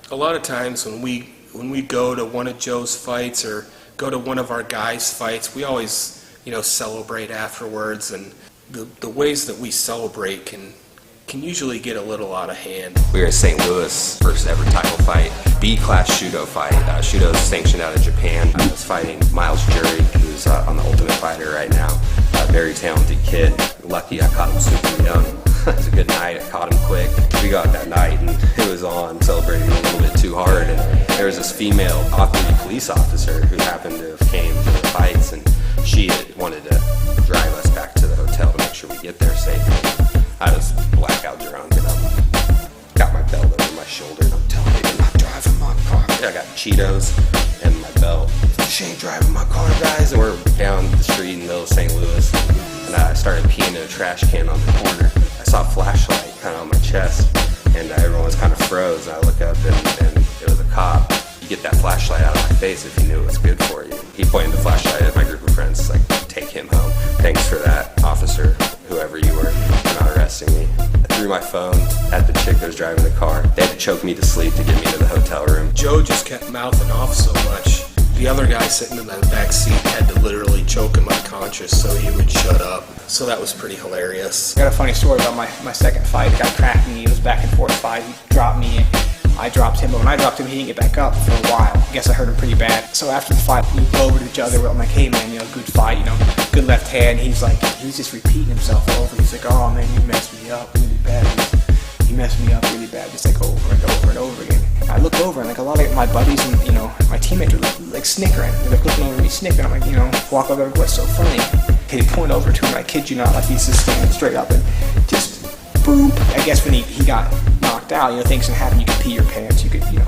A lot of times when we go to one of Joe's fights or go to one of our guys' fights, we always, you know, celebrate afterwards, and the ways that we celebrate can usually get a little out of hand. We were at St. Louis, first ever title fight, B-class Shudo fight. Shudo is sanctioned out of Japan. I was fighting Miles Jury, who's on the Ultimate Fighter right now. A very talented kid. Lucky I caught him super young. It was a good night. I caught him quick. We got that night and it was on, celebrating a little bit too hard. And there was this female off-duty police officer who happened to have came to the fights, and she had wanted to drive us back to the hotel to make sure we get there safely. I was blackout drunk and I got my belt over my shoulder and I'm telling her, "You're not driving my car." I got Cheetos and my belt. "She ain't driving my car, guys." And we're down the street in the middle of St. Louis, and I started peeing in a trash can on the corner. I saw a flashlight kind of on my chest, and everyone was kind of froze. I look up and it was a cop. You get that flashlight out of my face if you knew it was good for you. He pointed the flashlight at my group of friends, like, "Take him home. Thanks for that, officer, whoever you were, for not arresting me." I threw my phone at the chick that was driving the car. They had to choke me to sleep to get me to the hotel room. Joe just kept mouthing off so much. The other guy sitting in the back seat had to literally choke him unconscious so he would shut up. So that was pretty hilarious. I got a funny story about my second fight. The guy cracked me. It was back and forth fight. He dropped me. I dropped him, but when I dropped him, he didn't get back up for a while. I guess I hurt him pretty bad. So after the fight, we go over to each other. I'm like, "Hey man, you know, good fight, you know, good left hand." He's like, he's just repeating himself over. He's like, "Oh man, you messed me up really bad. You messed me up really bad," just like over and over and over again. I look over and like a lot of my buddies and, you know, my teammates are like snickering. They're like looking over at me snickering. I'm like, you know, walk over, "What's so funny?" He'd point over to him, I kid you not, like he's just standing straight up and just boom. I guess when he got knocked out, you know, things can happen. You could pee your pants, you could, you know,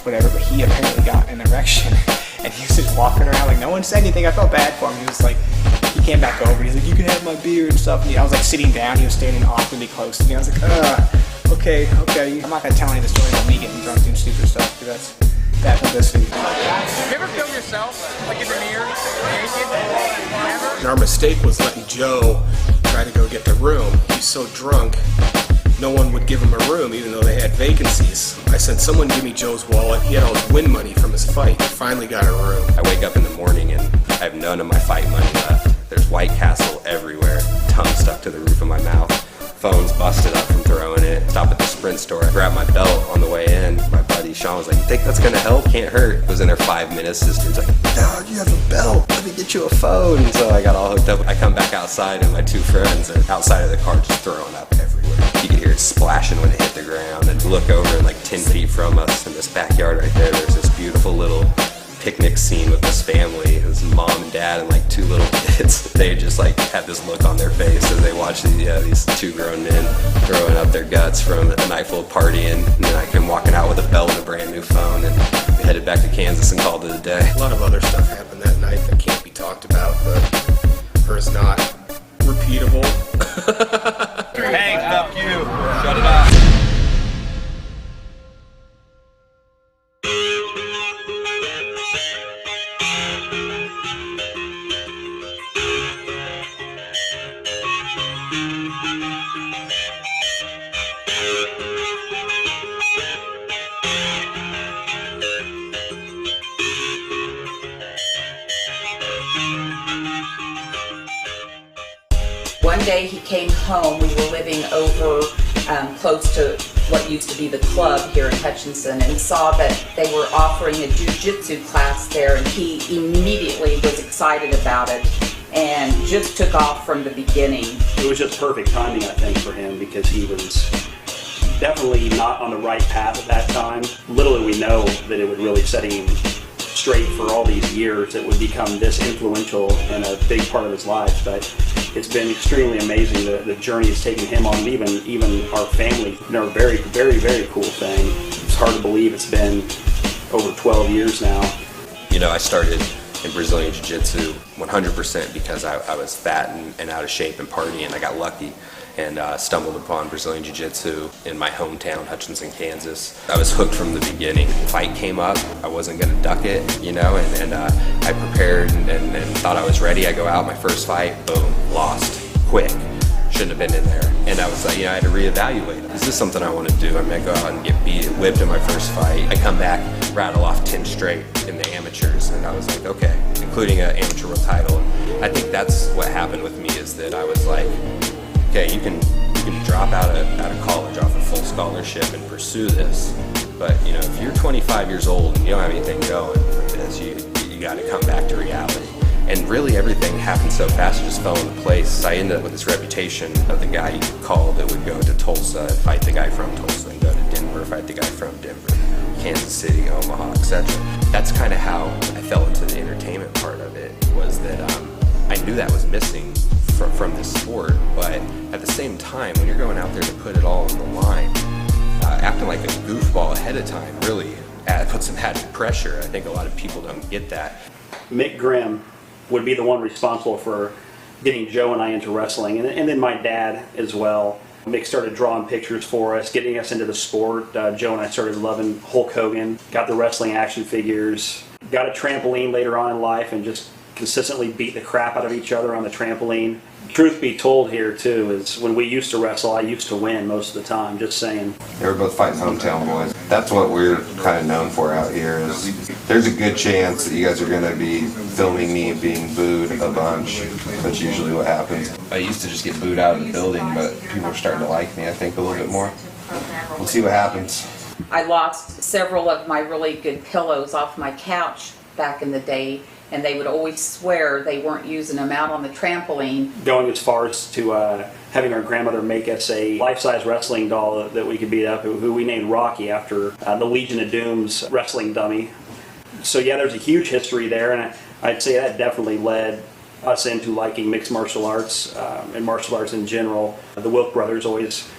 whatever. But he apparently got an erection, and he was just walking around like no one said anything. I felt bad for him. He was like, he came back over and he's like, "You can have my beer and stuff." And I was like sitting down. He was standing awkwardly close to me. I was like, okay. I'm not gonna tell any of the story about me getting drunk doing stupid stuff because that's bad publicity. You ever film yourself, like in the mirror, naked? And our mistake was letting Joe try to go get the room. He's so drunk, no one would give him a room even though they had vacancies. I said, "Someone give me Joe's wallet." He had all his win money from his fight. He finally got a room. I wake up in the morning and I have none of my fight money left. There's White Castle everywhere, tongue stuck to the roof of my mouth. Phone's busted up from throwing it. Stop at the Sprint store. I grabbed my belt on the way in. My buddy Sean was like, "You think that's gonna help? Can't hurt." I was in there 5 minutes. This dude's like, "Dog, you have a belt. Let me get you a phone." And so I got all hooked up. I come back outside and my two friends are outside of the car just throwing up everywhere. You could hear it splashing when it hit the ground. And look over and like 10 feet from us in this backyard right there, there's this beautiful little picnic scene with this family. It was mom and dad and like two little kids. They just like had this look on their face as they watched these two grown men throwing up their guts from a night full of partying. And then I came walking out with a belt and a brand new phone, and we headed back to Kansas and called it a day. A lot of other stuff happened that night that can't be talked about, but or is not. day he came home. We were living over close to what used to be the club here in Hutchinson, and saw that they were offering a jiu-jitsu class there, and he immediately was excited about it and just took off from the beginning. It was just perfect timing, I think, for him, because he was definitely not on the right path at that time. Little did we know that it would really set him straight for all these years. It would become this influential and a big part of his life. But it's been extremely amazing the journey it's taken him on, even our family. A very, very, very cool thing. It's hard to believe it's been over 12 years now. I started in Brazilian Jiu Jitsu 100% because I was fat and out of shape and partying. I got lucky and stumbled upon Brazilian Jiu Jitsu in my hometown, Hutchinson, Kansas. I was hooked from the beginning. Fight came up, I wasn't going to duck it, and I prepared and thought I was ready. I go out, my first fight, boom, lost, quick. Shouldn't have been in there. And I was like, I had to reevaluate. Is this something I want to do? I go out and get whipped in my first fight. I come back, rattle off 10 straight in the amateurs, and I was like, okay, including an amateur world title. And I think that's what happened with me, is that I was like, okay, you can drop out of college off a full scholarship and pursue this, but if you're 25 years old and you don't have anything going for this, you got to come back to reality. And really everything happened so fast, it just fell into place. I ended up with this reputation of the guy you could call that would go to Tulsa and fight the guy from Tulsa, and go to Denver, fight the guy from Denver, Kansas City, Omaha, etc. That's kind of how I fell into the entertainment part of it, was that I knew that was missing from this sport, but at the same time, when you're going out there to put it all on the line, acting like a goofball ahead of time really puts some added pressure. I think a lot of people don't get that. Mick Grimm would be the one responsible for getting Joe and I into wrestling, and then my dad as well. Mick started drawing pictures for us, getting us into the sport. Joe and I started loving Hulk Hogan, got the wrestling action figures, got a trampoline later on in life, and just consistently beat the crap out of each other on the trampoline. Truth be told here too, is when we used to wrestle, I used to win most of the time, just saying. They were both fighting hometown boys. That's what we're kind of known for out here, is there's a good chance that you guys are going to be filming me being booed a bunch. That's usually what happens. I used to just get booed out of the building, but people are starting to like me, I think, a little bit more. We'll see what happens. I lost several of my really good pillows off my couch back in the day, and they would always swear they weren't using them out on the trampoline. Going as far as to having our grandmother make us a life-size wrestling doll that we could beat up, who we named Rocky after the Legion of Doom's wrestling dummy. So yeah, there's a huge history there, and I'd say that definitely led us into liking mixed martial arts and martial arts in general. The Wilk brothers always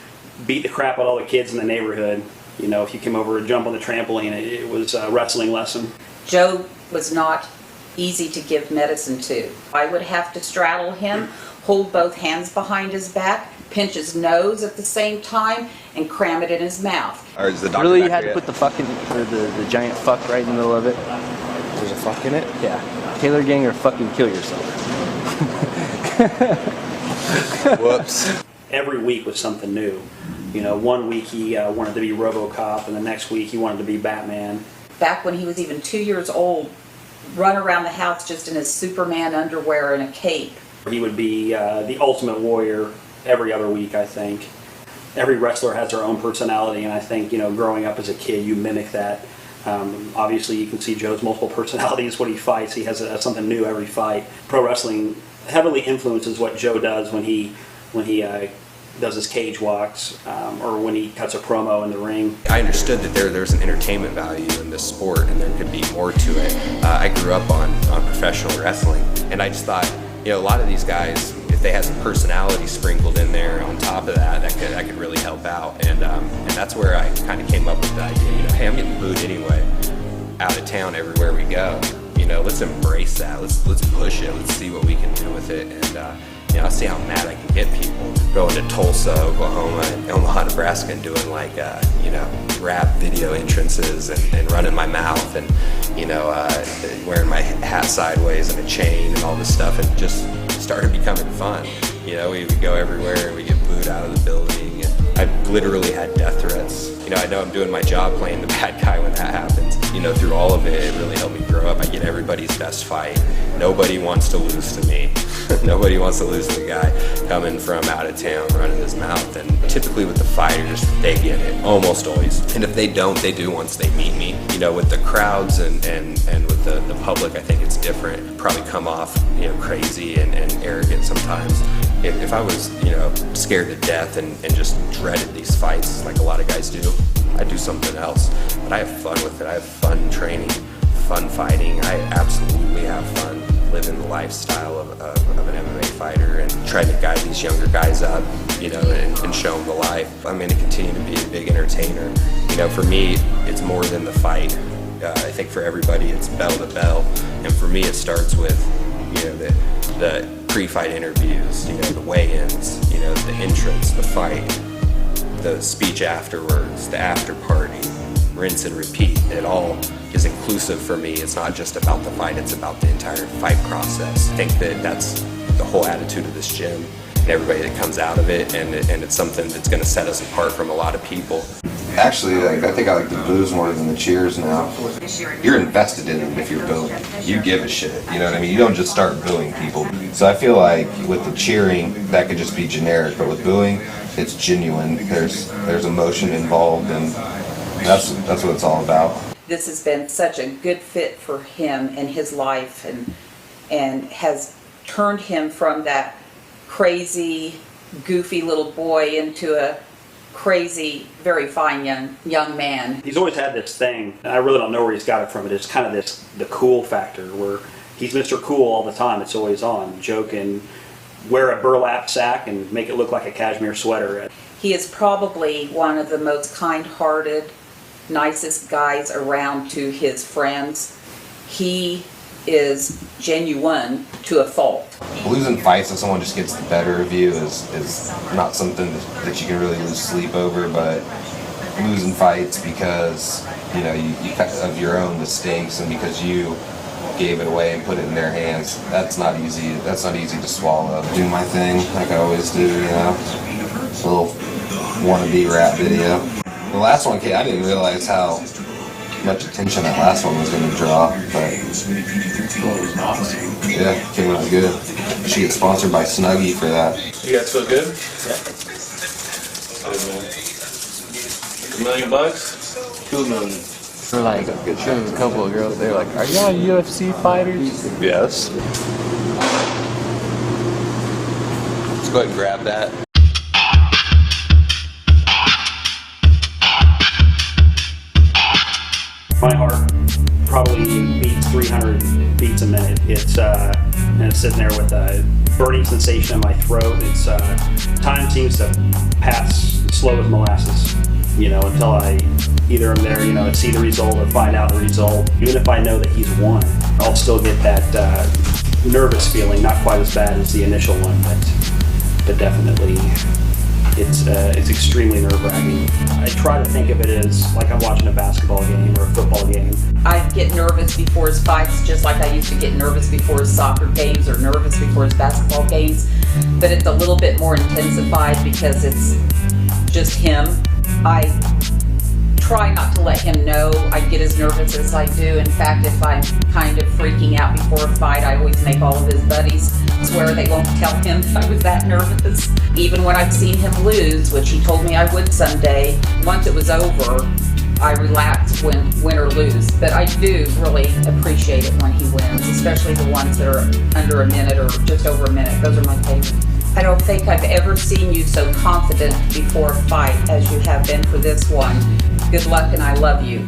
beat the crap out of all the kids in the neighborhood. If you came over and jump on the trampoline, it was a wrestling lesson. Joe was not easy to give medicine to. I would have to straddle him, hold both hands behind his back, pinch his nose at the same time, and cram it in his mouth. Or is the doctor really, you back had to put the fucking the giant fuck right in the middle of it. There's a fuck in it? Yeah. Taylor gang or fucking kill yourself. Whoops. Every week was something new. 1 week he wanted to be RoboCop, and the next week he wanted to be Batman. Back when he was even 2 years old, run around the house just in his Superman underwear and a cape. He would be the ultimate warrior every other week, I think. Every wrestler has their own personality, and I think, growing up as a kid, you mimic that. Obviously, you can see Joe's multiple personalities when he fights. He has something new every fight. Pro wrestling heavily influences what Joe does when he does his cage walks or when he cuts a promo in the ring. I understood that there's an entertainment value in this sport, and there could be more to it. I grew up on professional wrestling, and I just thought, a lot of these guys, if they had some personality sprinkled in there on top of that could really help out. And that's where I kind of came up with the idea. Hey, I'm getting booed anyway, out of town everywhere we go. Let's embrace that. Let's push it. Let's see what we can do with it. And I'll see how mad I can get people. Going to Tulsa, Oklahoma, and Omaha, Nebraska, and doing rap video entrances and running my mouth and wearing my hat sideways and a chain and all this stuff, and just started becoming fun. We would go everywhere and we get booed out of the building. And I literally had death threats. I know I'm doing my job playing the bad guy when that happens. you know, through all of it, it really helped me grow up. I get everybody's best fight. Nobody wants to lose to me. Nobody wants to lose to the guy coming from out of town, running his mouth. And typically with the fighters, they get it, almost always. And if they don't, they do once they meet me. You know, with the crowds and with the public, I think it's different. Probably come off, you know, crazy and arrogant sometimes. If I was, you know, scared to death and just dreaded these fights like a lot of guys do, I'd do something else. But I have fun with it. I have fun training, fun fighting. I absolutely have fun living the lifestyle of an MMA fighter and trying to guide these younger guys up, you know, and show them the life. I'm going to continue to be a big entertainer. You know, for me, it's more than the fight. I think for everybody, it's bell to bell. And for me, it starts with, you know, the pre-fight interviews, you know, the weigh-ins, you know, the entrance, the fight, the speech afterwards, the after party, rinse and repeat. It all is inclusive for me. It's not just about the fight, it's about the entire fight process. I think that's the whole attitude of this gym and everybody that comes out of it, and it's something that's going to set us apart from a lot of people. Actually, I think I like the boos more than the cheers now. You're invested in it if you're booing. You give a shit, you know what I mean? You don't just start booing people. So I feel like with the cheering, that could just be generic, but with booing, it's genuine. There's emotion involved, and that's what it's all about. This has been such a good fit for him in his life, and has turned him from that crazy, goofy little boy into a crazy, very fine young man. He's always had this thing, and I really don't know where he's got it from, but it's kind of the cool factor, where he's Mr. Cool all the time. It's always on, joking, wear a burlap sack and make it look like a cashmere sweater. He is probably one of the most kind-hearted, nicest guys around to his friends. He is genuine to a fault. Losing fights if someone just gets the better of you is not something that you can really lose sleep over, but losing fights because, you know, you of your own mistakes and because you gave it away and put it in their hands, that's not easy to swallow. Do my thing like I always do, you know. A little wannabe rap video. The last one came, I didn't realize how much attention that last one was going to draw, but yeah, came out good. She gets sponsored by Snuggie for that. You guys feel good? Yeah. $1 million? $2 million. For like, there was a couple of girls, they were like, are y'all UFC fighters? Yes. Let's go ahead and grab that. My heart probably beats 300 beats a minute. And it's sitting there with a burning sensation in my throat. Time seems to pass slow as molasses, you know, until I either am there, you know, to see the result or find out the result. Even if I know that he's won, I'll still get that nervous feeling, not quite as bad as the initial one, but definitely it's extremely nerve-wracking. I try to think of it as like I'm watching a basketball game or a football game. I get nervous before his fights, just like I used to get nervous before his soccer games or nervous before his basketball games, but it's a little bit more intensified because it's just him. I try not to let him know I get as nervous as I do. In fact, if I'm kind of freaking out before a fight, I always make all of his buddies swear they won't tell him I was that nervous. Even when I've seen him lose, which he told me I would someday, once it was over, I relax win or lose. But I do really appreciate it when he wins, especially the ones that are under a minute or just over a minute. Those are my favorite. I don't think I've ever seen you so confident before a fight as you have been for this one. Good luck, and I love you.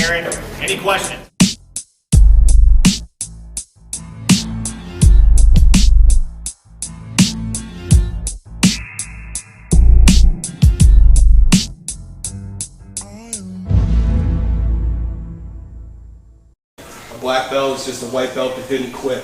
Aaron. Any questions? A black belt is just a white belt that didn't quit.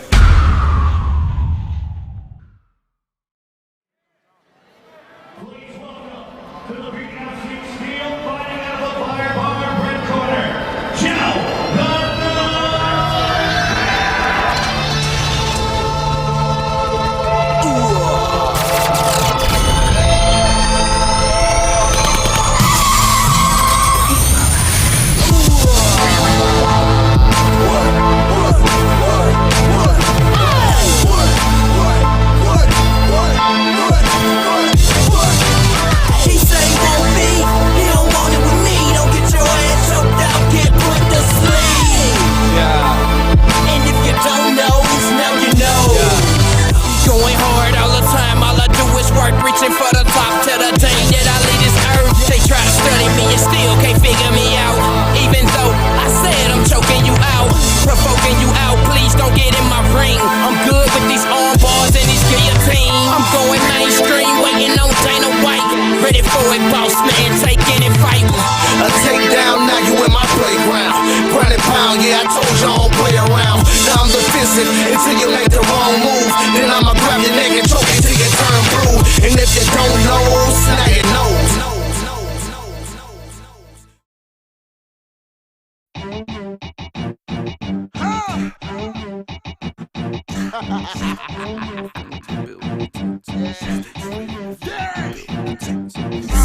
Until you make the wrong move, then I'ma grab your neck and choke it till you turn blue. And if you don't know, snag your nose.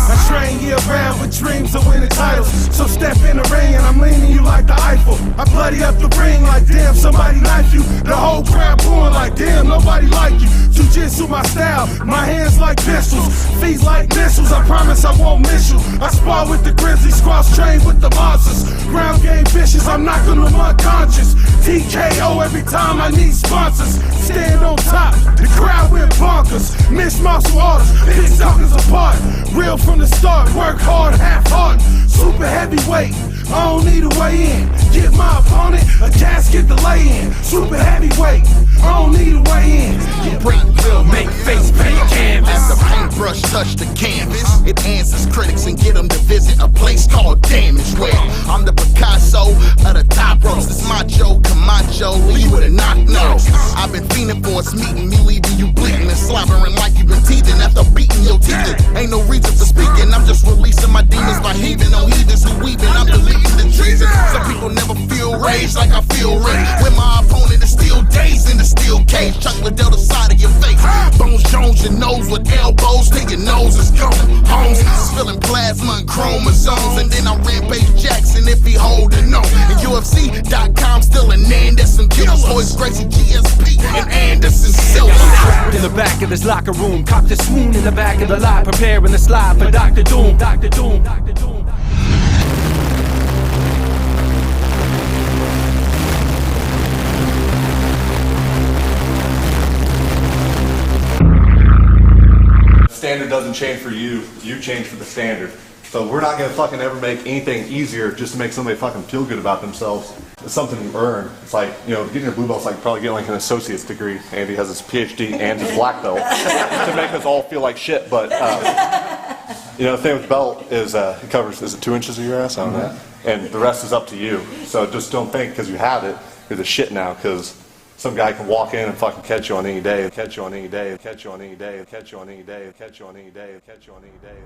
I train year round with dreams of winning titles. So step in the ring and I'm leaning you like the Eiffel. I bloody up the ring like damn somebody knife you. The whole crowd booing like damn nobody like you. Jiu-jitsu my style, my hands like pistols, feet like missiles. I promise I won't miss you. I spar with the Grizzlies, cross train with the monsters. Ground game vicious, I'm knocking them unconscious. TKO every time I need sponsors. Stand on top, the crowd went bonkers. Miss martial artists, pick suckers apart. Real from the start, work hard, half heart. Super heavyweight, I don't need a way in. Give my opponent a casket to lay in. Super heavyweight, I don't need a way in. Break will make face paint canvas. As the paintbrush touch the canvas, it answers critics and get them to visit a place called Damage. Well, I'm the Picasso of the top ropes. This macho Camacho, leave you with a knock nose. I've been fiending for us meeting, me leaving you bleeding and slobbering like you've been teething after beating your teeth. Ain't no reason for speaking, I'm just releasing my demons by heaving on heathens who weaving. I'm deleting the treason. Some people never feel rage like I feel rage. When my opponent is still dazed in the steel cage, chocolate down the side of your face. Bones Jones your nose with elbows till your nose is gone. Holmes is filling plasma and chromosomes, and then I rampage Jackson if he holding on. And UFC.com still an Anderson kills. Boys Gracie, G.S.P. and Anderson Silva. Trapped in the back of this locker room, copped a swoon in the back of the lot, preparing the slide for Dr. Doom. Dr. Doom. Dr. Doom. Standard doesn't change for you, you change for the standard. So we're not gonna fucking ever make anything easier just to make somebody fucking feel good about themselves. It's something you earn. It's like, you know, getting your blue belt's like probably getting like an associate's degree. Andy has his PhD and his black belt to make us all feel like shit. But you know, the thing with belt is it covers, is it 2 inches of your ass? I don't know. And the rest is up to you. So just don't think because you have it, you're the shit now, because some guy can walk in and fucking catch you on any day, catch you on any day, catch you on any day, catch you on any day, catch you on any day, catch you on any day.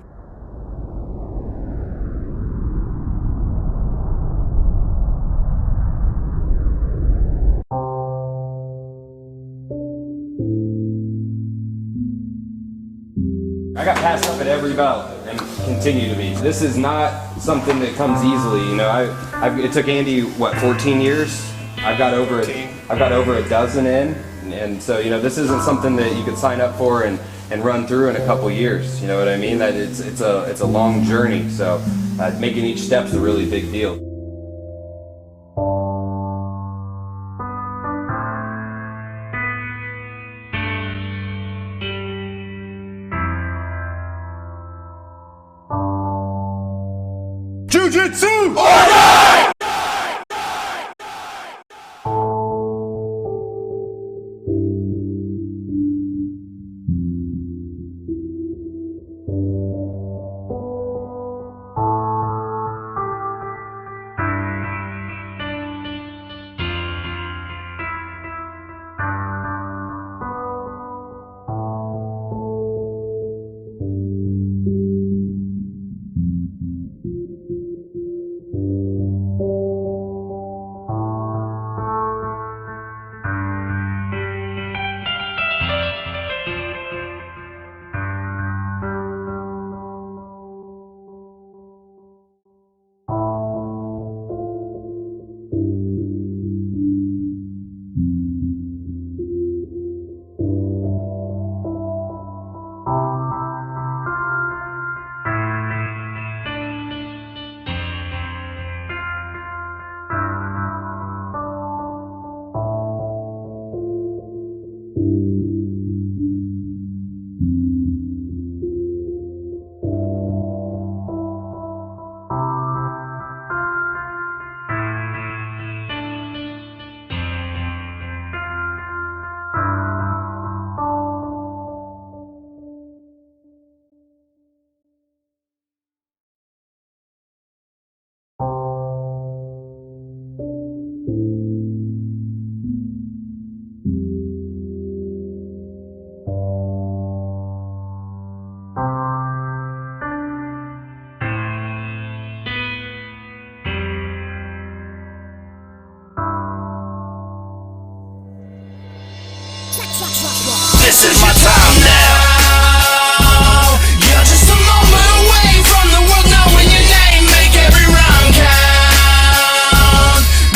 I got passed up at every bout and continue to be. This is not something that comes easily, you know. It took Andy, what, 14 years? I've got over a dozen in, and so, you know, this isn't something that you could sign up for and run through in a couple years. You know what I mean? That it's a long journey. So making each step's a really big deal. Jiu-Jitsu! All right! This is my time now. You're just a moment away from the world knowing your name. Make every round count.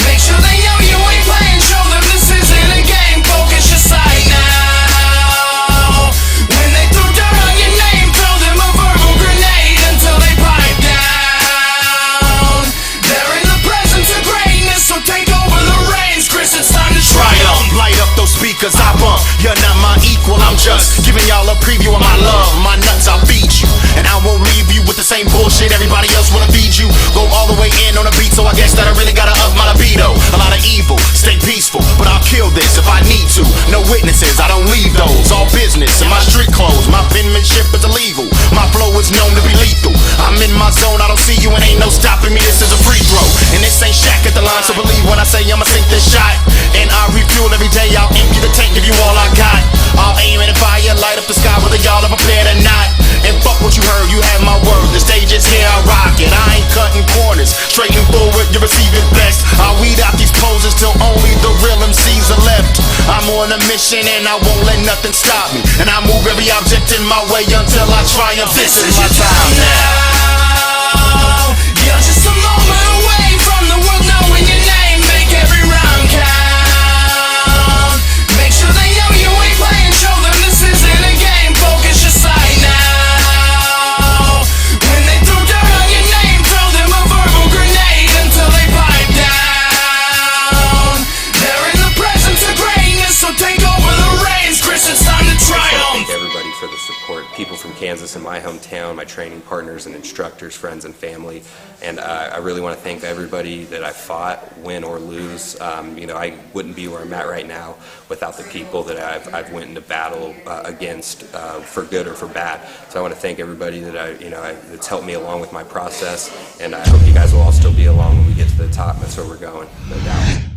Make sure they know you ain't playing. Show them this isn't a game. Focus your sight now. When they throw dirt on your name, throw them a verbal grenade until they pipe down. They're in the presence of greatness, so take over the reins. Chris, it's time to triumph. Light up those speakers I bump. You're not my equal, I'm just giving y'all a preview of my love. My nuts, I'll feed you, and I won't leave you with the same bullshit everybody else wanna feed you. Go all the way in on a beat, so I guess that I really gotta up my libido. A lot of evil, stay peaceful, but I'll kill this if I need to. No witnesses, I don't leave those. All business in my street clothes. My penmanship is illegal. My flow is known to be lethal. I'm in my zone, I don't see you and ain't no stopping me. This is a free throw, and this ain't Shaq at the line, so believe when I say I'ma sink this shot. And I refuel every day, I'll empty the tank, give you all I got. I'll aim at fire, light up the sky, whether y'all are prepared or not. And fuck what you heard, you have my word. The stage is here, I rock it. I ain't cutting corners, straight and forward, you're receiving best. I'll weed out these poses till only the real MCs are left. I'm on a mission and I won't let nothing stop me. And I move every object in my way until I triumph. This is my time now. You're just a moment away from the world knowing your name. Make every round count. Make sure they know you ain't playing. Show them this isn't a game. Focus your sight now. When they throw dirt on your name, throw them a verbal grenade until they pipe down. They're in the presence of greatness, so take over the reins. Chris, it's time to triumph. Thank everybody for the support. People from Kansas in my hometown, my training partners and instructors, friends and family. And I really want to thank everybody that I fought, win or lose. You know, I wouldn't be where I'm at right now without the people that I've went into battle against, for good or for bad. So I want to thank everybody that that's helped me along with my process. And I hope you guys will all still be along when we get to the top. That's where we're going, no doubt.